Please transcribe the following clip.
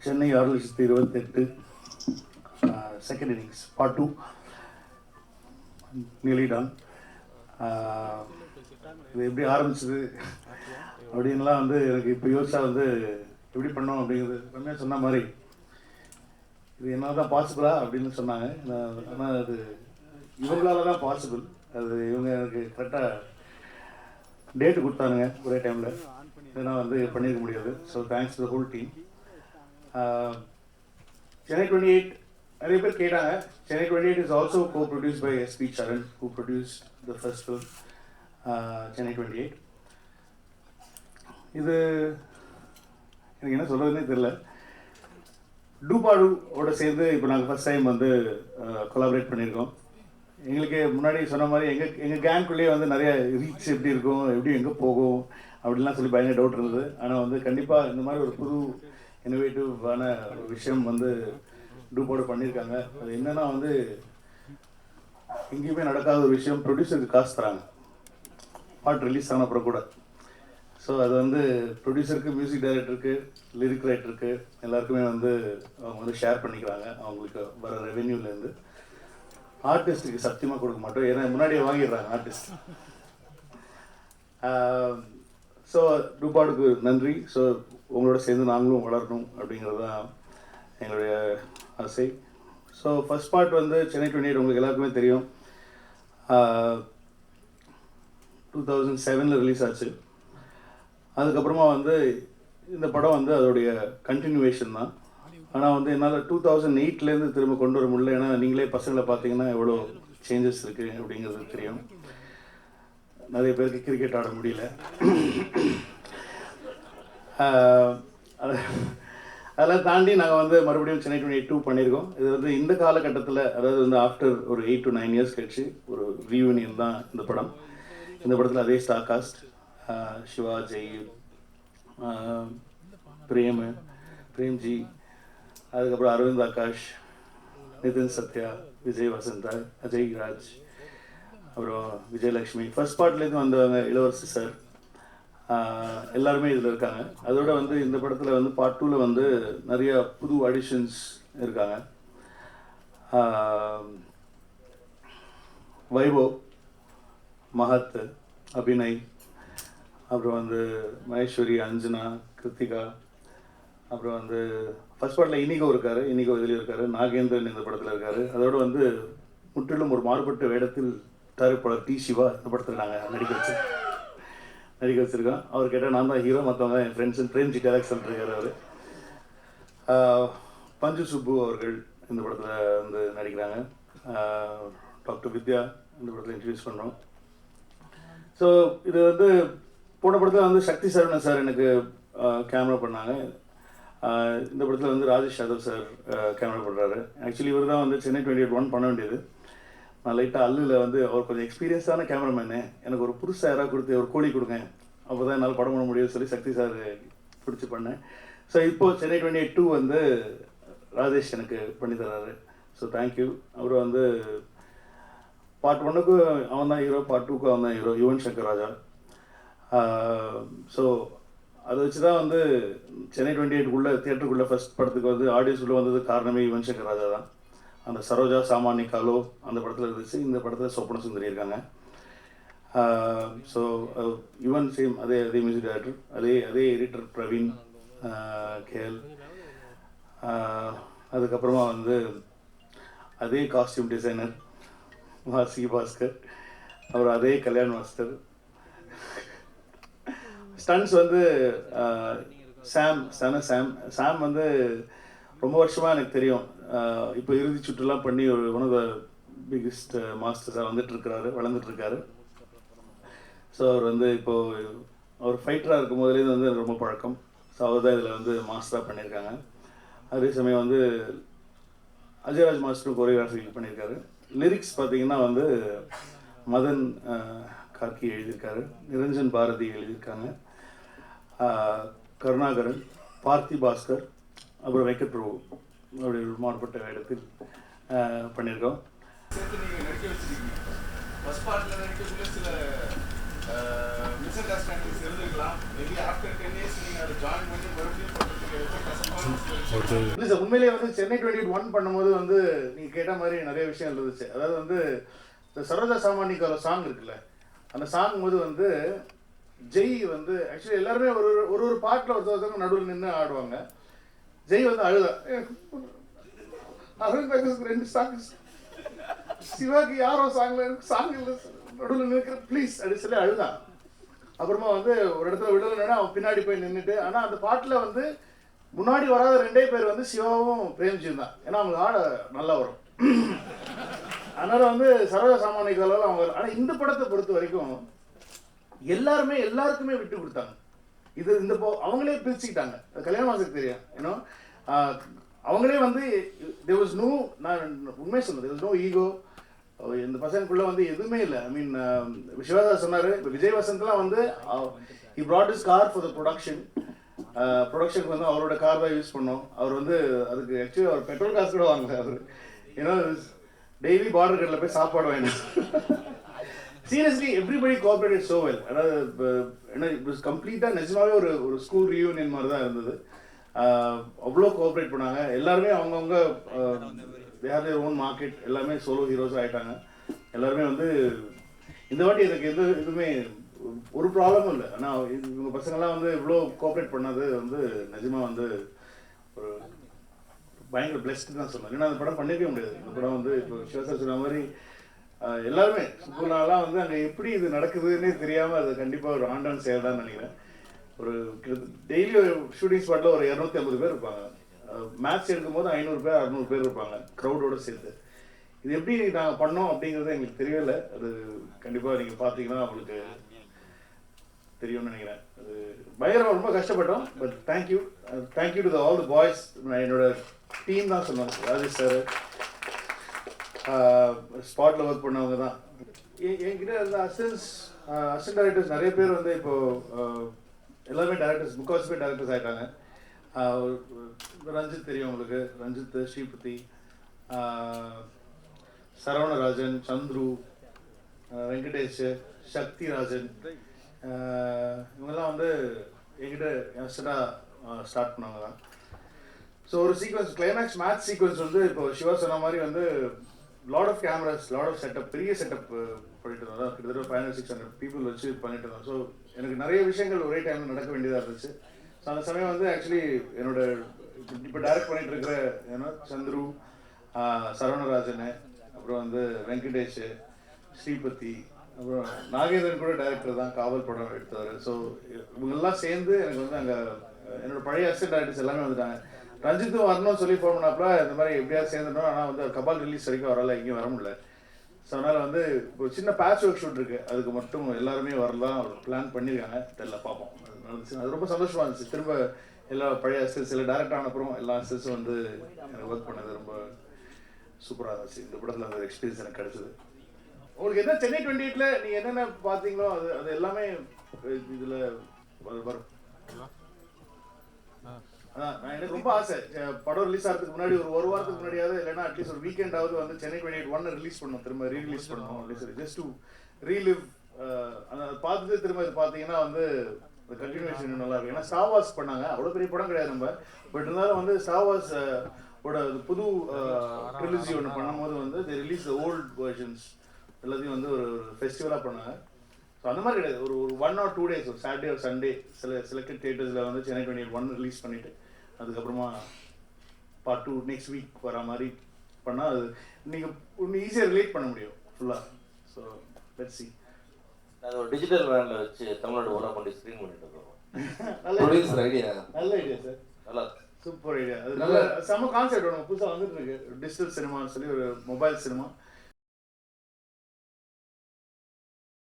Chennai 6,28,000 second innings part 2 nearly done. இது எப்படி ஆரம்பிச்சது அப்படின்லாம் வந்து எனக்கு இப்போ யோசிச்சா வந்து எப்படி பண்ணோம் அப்படிங்கிறது ரம்யா சொன்ன மாதிரி இது என்னால் தான் பாசிபிளா அப்படின்னு சொன்னாங்க. ஆனால் அது இவங்களால தான் பாசிபிள். அது இவங்க எனக்கு கரெக்டாக டேட்டு கொடுத்தானுங்க ஒரே டைமில், ஏன்னா வந்து பண்ணியிருக்க முடியாது. So thanks to the whole team. Chennai 28 நிறைய பேர் கேட்டாங்க. Chennai 28 is also co-produced by S.P. Charan, who produced the first film, Chennai 28. இது எனக்கு என்ன சொல்கிறதுனே தெரியல. டூபாடூவோட சேர்ந்து இப்போ நாங்கள் ஃபஸ்ட் டைம் வந்து கொலாபரேட் பண்ணியிருக்கோம். எங்களுக்கு முன்னாடி சொன்ன மாதிரி எங்கள் கேங்குள்ளேயே வந்து நிறைய ரீச் எப்படி இருக்கும், எப்படி எங்கே போகும் அப்படின்லாம் சொல்லி பயங்கர டவுட் இருந்தது. ஆனால் வந்து கண்டிப்பாக இந்த மாதிரி ஒரு புது இன்னோவேட்டிவான ஒரு விஷயம் வந்து டூபாடு பண்ணியிருக்காங்க. அது என்னென்னா வந்து எங்கேயுமே நடக்காத ஒரு விஷயம், ப்ரொடியூசருக்கு காசு தராங்க பாட்டு ரிலீஸ் ஆன அப்புறம் கூட. ஸோ அது வந்து ப்ரொடியூசருக்கு, மியூசிக் டைரக்டருக்கு, லிரிக் ரைட்டருக்கு எல்லாருக்குமே வந்து அவங்க வந்து ஷேர் பண்ணிக்கிறாங்க அவங்களுக்கு வர ரெவென்யூலேருந்து. ஆர்டிஸ்ட்டுக்கு சத்தியமாக கொடுக்க மாட்டோம், ஏன்னா முன்னாடியே வாங்கிடுறாங்க ஆர்டிஸ்ட். ஸோ டூபாடுக்கு நன்றி. ஸோ உங்களோட சேர்ந்து நாங்களும் வளரணும் அப்படிங்கிறது தான் எங்களுடைய ஆசை. ஸோ ஃபஸ்ட் பார்ட் வந்து சென்னை 28 உங்களுக்கு எல்லாருக்குமே தெரியும். 2007 ரிலீஸ் ஆச்சு. அதுக்கப்புறமா வந்து இந்த படம் வந்து அதோடைய கண்டினியூவேஷன் தான். ஆனால் வந்து என்னால் 2008 திரும்ப கொண்டு வர முடியல. ஏன்னா நீங்களே பசங்களை பார்த்தீங்கன்னா எவ்வளோ சேஞ்சஸ் இருக்குது அப்படிங்கிறது தெரியும். நிறைய பேருக்கு கிரிக்கெட் ஆட முடியல. அதெல்லாம் தாண்டி நாங்கள் வந்து மறுபடியும் சென்னை 28 பண்ணியிருக்கோம். இது வந்து இந்த காலகட்டத்தில், அதாவது வந்து ஆஃப்டர் ஒரு 8 to 9 years கழிச்சு ஒரு ரீயூனியன் தான் இந்த படம். இந்த படத்தில் அதே ஸ்டார் காஸ்ட், சிவா, ஜெய், பிரேம்ஜி, அதுக்கப்புறம் அரவிந்த் ஆகாஷ், நிதின் சத்யா, விஜய் வசந்தா, அஜய் ராஜ், அப்புறம் விஜயலக்ஷ்மி. ஃபர்ஸ்ட் பார்ட்லேருந்து வந்தவங்க இளவரசி சார், எல்லாருமே இதில் இருக்காங்க. அதோட வந்து இந்த படத்தில் வந்து பார்ட் 2ல் வந்து நிறைய புது அடிஷன்ஸ் இருக்காங்க. வைபவ், மஹத், அபிநய், அப்புறம் வந்து மகேஸ்வரி, அஞ்சனா, கிருத்திகா, அப்புறம் வந்து ஃபர்ஸ்ட் பார்ட்டில் இனிகோ இருக்கார், இனிகோ இதுலேயும் இருக்கார், நாகேந்திரன் இந்த படத்தில் இருக்கார். அதோடு வந்து முற்றிலும் ஒரு மாறுபட்ட வேடத்தில் தயாரிப்பாளர் டி. சிவா இந்த படத்தில் நாங்கள் நடிக்க வச்சுருக்கோம். அவர் கேட்டால் நான் தான் ஹீரோ, மற்றவங்க என் ஃப்ரெண்ட்ஸு. பிரேம்ஜி டைரக்ஷன் இருக்கார் அவர். பஞ்சு சுப்பு அவர்கள் இந்த படத்தில் வந்து நடிக்கிறாங்க. டாக்டர் வித்யா இந்த படத்தில் இன்ட்ரடியூஸ் பண்ணுறோம். ஸோ இது வந்து போன படத்தில் வந்து சக்தி சரவணன் சார் எனக்கு கேமரா பண்ணாங்க. இந்த படத்தில் வந்து ராஜேஷ் யாதவ் சார் கேமரா பண்ணுறாரு. ஆக்சுவலி இவர் தான் வந்து சென்னை 28 பண்ண வேண்டியது. நான் லைட்டாக அல்லில் வந்து அவர் கொஞ்சம் எக்ஸ்பீரியன்ஸான கேமராமேனு, எனக்கு ஒரு புதுசாக யாராவது கொடுத்து ஒரு கோழி கொடுங்க, அப்போ தான் என்னால் படம் பண்ண முடியும்னு சொல்லி சக்தி சார் பிடிச்சி பண்ணேன். ஸோ இப்போது சென்னை 28 வந்து ராஜேஷ் எனக்கு பண்ணித்தராரு. So thank you. அப்புறம் வந்து பார்ட் 1க்கு அவன் தான் ஹீரோ, பார்ட் 2க்கு அவன் தான் ஹீரோ, யுவன் சங்கர் ராஜா. ஸோ அதை வச்சு தான் வந்து சென்னை 28 தியேட்டருக்குள்ளே ஃபஸ்ட் படத்துக்கு வந்து ஆடியன்ஸ் உள்ளே வந்தது காரணமே யுவன் சங்கர் ராஜா தான். அந்த சரோஜா சாமானி காலோ அந்த படத்தில் இருந்துச்சு. இந்த படத்தில் சொப்பன சுந்தரி இருக்காங்க. ஸோ யுவன் சேம் அதே மியூசிக் டைரக்டர், அதே எடிட்டர் பிரவீன், கேஎல். அதுக்கப்புறமா வந்து அதே காஸ்டியூம் டிசைனர் சி பாஸ்கர், அப்புறம் அதே கல்யாண் மாஸ்டர். ஸ்டன்ஸ் வந்து சாம் வந்து ரொம்ப வருஷமாக எனக்கு தெரியும். இப்போ இறுதி சுற்றுலாம் பண்ணி ஒரு ஒன் ஆஃப் த பிக்கஸ்ட் மாஸ்டர்ஸாக வளர்ந்துட்டுருக்காரு. ஸோ அவர் வந்து இப்போது அவர் ஃபைட்டராக இருக்கும் போதுலேருந்து வந்து ரொம்ப பழக்கம். ஸோ அவர் தான் இதில் வந்து மாஸ்டராக பண்ணியிருக்காங்க. அதே சமயம் வந்து அஜயராஜ் மாஸ்டரும் கொரியோகிராஃபி பண்ணியிருக்காரு. லிரிக்ஸ் பார்த்திங்கன்னா வந்து மதன் கார்கி எழுதியிருக்காரு, நிரஞ்சன் பாரதி எழுதியிருக்காங்க, கருணாகரன், பார்த்தி பாஸ்கர், அப்புறம் வெங்கட் பிரபு அப்படி ஒரு மாறுபட்ட இடத்தில் பண்ணியிருக்கோம். மிஸ் அண்டர்ஸ்டாண்டிங்ஸ் இருந்திருக்கலாம். மேபி ஆஃப்டர் 10 years நீங்கள் அதை ஜாயின் பண்ணி மறுபடியும் இல்லை சார், உண்மையிலேயே வந்து சென்னை 2021 பண்ணும்போது வந்து நீங்கள் கேட்ட மாதிரி நிறைய விஷயம் இருந்துச்சு. அதாவது வந்து இந்த சரோஜா சாமானிக்கு ஒரு சாங் இருக்குல்ல, அந்த சாங் போது வந்து ஜெய் வந்து ஆக்சுவலி எல்லாருமே ஒரு ஒரு ஒரு பாட்டில் ஒருத்தவங்க நடுவில் நின்று ஆடுவாங்க. ஜெய் வந்து அழுதா ரெண்டு சாங் சிவாக்கு யாரோ சாங் நடுவில் நிற்கிற ப்ளீஸ் அப்படின்னு சொல்லி அழுதான். அப்புறமா வந்து ஒரு இடத்துல விழுதுனா அவன் பின்னாடி போய் நின்றுட்டு, ஆனால் அந்த பாட்டில் வந்து முன்னாடி வராத 2 பேர் வந்து சிவாவும் பிரேம்ஜியும் தான். ஏன்னா அவங்க ஆட நல்லா வரும். அதனால வந்து சரோஜா சாமானிக்கால அவங்க. ஆனால் இந்த படத்தை பொறுத்த வரைக்கும் எல்லாருமே எல்லாருக்குமே விட்டு கொடுத்தாங்க. இது இந்த அவங்களே பிரிச்சுக்கிட்டாங்க. கல்யாண மாசத்துக்கு தெரியும் ஏன்னா அவங்களே வந்து there was no, நான் உண்மையை சொல்லுது, there was no ego. இந்த பசங்களுக்குள்ள வந்து எதுவுமே இல்லை. ஐ மீன் விஸ்வநாதன் சொன்னார், இப்போ விஜய் வசந்த்லாம் வந்து he brought his car for the production. ப்ரொடக்ஷனுக்கு வந்து அவரோட கார் தான் யூஸ் பண்ணோம். அவர் வந்து அதுக்கு ஆக்சுவலி அவர் பெட்ரோல் காசு கூட வாங்கல. அவர் ஏன்னா டெய்லி பார்டர் கடையில் போய் சாப்பாடு வேணும். Seriously everybody cooperated so well. அதாவது ஏன்னா இப்போ கம்ப்ளீட்டாக நிஜமாவே ஒரு ஒரு ஸ்கூல் ரீயூனியன் மாதிரி தான் இருந்தது. அவ்வளோ கோஆப்ரேட் பண்ணாங்க. எல்லாருமே அவங்கவுங்க they have their own market. எல்லாமே சோலோ ஹீரோஸ் ஆகிட்டாங்க. எல்லாருமே வந்து இந்த வாட்டி எனக்கு எதுவுமே ஒரு ப்ராப்ளமும் இல்லை. ஆனால் இவங்க பசங்கள்லாம் வந்து இவ்வளோ கோஆப்ரேட் பண்ணது வந்து நிஜமாக வந்து ஒரு பயங்கர பிளெஸ்ட் தான் சொல்லலாம். ஏன்னா அந்த படம் பண்ணிக்கவே முடியாது. இந்த படம் வந்து இப்போ சிவசார் சொன்ன மாதிரி எல்லாருமே சுற்றுலாலாம் வந்து அங்கே எப்படி இது நடக்குதுன்னே தெரியாமல் அது கண்டிப்பாக ஒரு ஆண்டான் செயல் தான் நினைக்கிறேன். ஒரு டெய்லி ஒரு ஷூட்டிங் ஸ்பாட்டில் ஒரு 250 பேர் இருப்பாங்க. மேட்ச் எடுக்கும்போது 500 பேர் 600 பேர் இருப்பாங்க க்ரௌடோடு சேர்த்து. இது எப்படி நாங்கள் பண்ணோம் அப்படிங்கிறது எங்களுக்கு தெரியல. அது கண்டிப்பாக நீங்கள் பார்த்தீங்கன்னா உங்களுக்கு தெரியும்னு நினைக்கிறேன். அது பயங்கரமாக ரொம்ப கஷ்டப்பட்டோம். But thank you to all the boys. நான் என்னோட டீம் தான் சொன்னேன். ராஜேஷ் சார் ஸ்பாட்டில் ஒர்க் பண்ணவங்க தான். என்கிட்ட இருந்த அசிஸ்டன்ட் டைரக்டர்ஸ் நிறைய பேர் வந்து இப்போது எல்லாருமே டேரக்டர்ஸ், முக்கால்வாசி பேர் டேரக்டர்ஸ் ஆகிட்டாங்க. ரஞ்சித் தெரியும் உங்களுக்கு, ரஞ்சித், ஸ்ரீபதி, சரவணராஜன், சந்துரு, வெங்கடேஷ், சக்திராஜன், இவங்கெல்லாம் வந்து என்கிட்ட அசிஸ்டண்டாக ஸ்டார்ட் பண்ணவங்க தான். ஸோ ஒரு சீக்வன்ஸ் கிளைமேக்ஸ் மேட்ச் சீக்வன்ஸ் வந்து இப்போ சிவா சொன்ன மாதிரி வந்து lot of cameras, lot of setup, பெரிய செட்டப் பண்ணிட்டு இருந்தோம். அதான் கிட்டத்தட்ட 500-600 பீப்புள் வச்சு பண்ணிட்டு இருந்தோம். ஸோ எனக்கு நிறைய விஷயங்கள் ஒரே டைமில் நடக்க வேண்டியதாக இருந்துச்சு. ஸோ அந்த சமயம் வந்து ஆக்சுவலி என்னோட இப்போ டைரக்ட் பண்ணிட்டு இருக்கிற ஏன்னா சந்துரு, சரவணராஜன், அப்புறம் வந்து வெங்கடேஷ், ஸ்ரீபதி, அப்புறம் நாகேந்திரன் கூட டைரக்டர் தான், காவல் படம் எடுத்தவர். ஸோ இவங்கெல்லாம் சேர்ந்து எனக்கு வந்து அங்கே என்னோட பழைய அசிஸ்டன்ட் டைரக்டர்ஸ் எல்லாமே வந்துட்டாங்க. ரஞ்சித்தும் வரணும்னு சொல்லி ஃபோன் பண்ணாப்புல இந்த மாதிரி எப்படியாவது சேர்ந்துட்டோம். ஆனால் வந்து கபால் ரிலீஸ் வரைக்கும் வரல, எங்கேயும் வர முடியல. ஸோ அதனால் வந்து ஒரு சின்ன பேட்ச் ஒர்க் ஷூட் இருக்குது, அதுக்கு மட்டும் எல்லாருமே வரலாம் பிளான் பண்ணியிருக்காங்க. தெரியல, பார்ப்போம். அது நடந்துச்சு. அது ரொம்ப சந்தோஷமாக இருந்துச்சு. திரும்ப எல்லா பழைய அசிஸ்டன்ஸ் எல்லாம் டேரக்ட் ஆன அப்புறம் எல்லா அசிஸ்டன்ஸும் வந்து எனக்கு ஒர்க் பண்ணது ரொம்ப சூப்பராக இருந்துச்சு. இந்த படத்தில் அந்த எக்ஸ்பீரியன்ஸ் எனக்கு கிடச்சிது. உங்களுக்கு என்ன சென்னை 28ல் நீங்கள் என்னென்ன பார்த்தீங்களோ அது எல்லாமே இதில் வரும். நான் எனக்கு ரொம்ப ஆசை படம் ரிலீஸ் ஆகிறதுக்கு முன்னாடி ஒரு வாரத்துக்கு முன்னாடியாவது, இல்லைன்னா அட்லீஸ்ட் ஒரு வீக்கெண்டாவது வந்து சென்னை 28 ரிலீஸ் பண்ணணும், திரும்ப ரீரிலீஸ் பண்ணணும் அப்படின்னு சொல்லி, ஜஸ்ட் டு ரீலிவ். அதை பார்த்துட்டு திரும்ப இது பார்த்தீங்கன்னா வந்து கண்டினியூஷன் நல்லா இருக்கும். ஏன்னா ஸ்டார் வார்ஸ் பண்ணாங்க, அவ்வளோ பெரிய படம் கிடையாது நம்ம. பட் இருந்தாலும் வந்து ஸ்டார் வார்ஸ் ஓட புது ட்ரிலஜி ஒன்று பண்ணும்போது வந்து தி ரிலீஸ் த ஓல்ட் வெர்ஷன்ஸ் எல்லாத்தையும் வந்து ஒரு ஃபெஸ்டிவலாக பண்ணாங்க. ஸோ அந்த மாதிரி கிடையாது. ஒரு 1 or 2 days, ஒரு சாட்டர்டே ஒரு சண்டே சில செலக்டட் தியேட்டர்ஸில் வந்து சென்னை 28 ரிலீஸ் பண்ணிவிட்டு அதுக்கப்புறமா பார்ட் 2 நெக்ஸ்ட் வீக் வர மாதிரி பண்ணால் அது நீங்கள் ஒன்று ஈஸியாக ரிலேட் பண்ண முடியும் ஃபுல்லாக. So let's see. அது ஒரு டிஜிட்டல் வேனில் வச்சு தமிழ்நாடு ஓரா பண்ணி ஸ்க்ரீன் பண்ணிட்டு இருக்கோம். நல்ல ஐடியா சார், நல்லா சூப்பர் ஐடியா. அது நல்ல செம்ம கான்செப்ட் ஒன்று புதுசாக வந்துட்டு இருக்கு. டிஜிட்டல் சினிமான்னு சொல்லி ஒரு மொபைல் சினிமா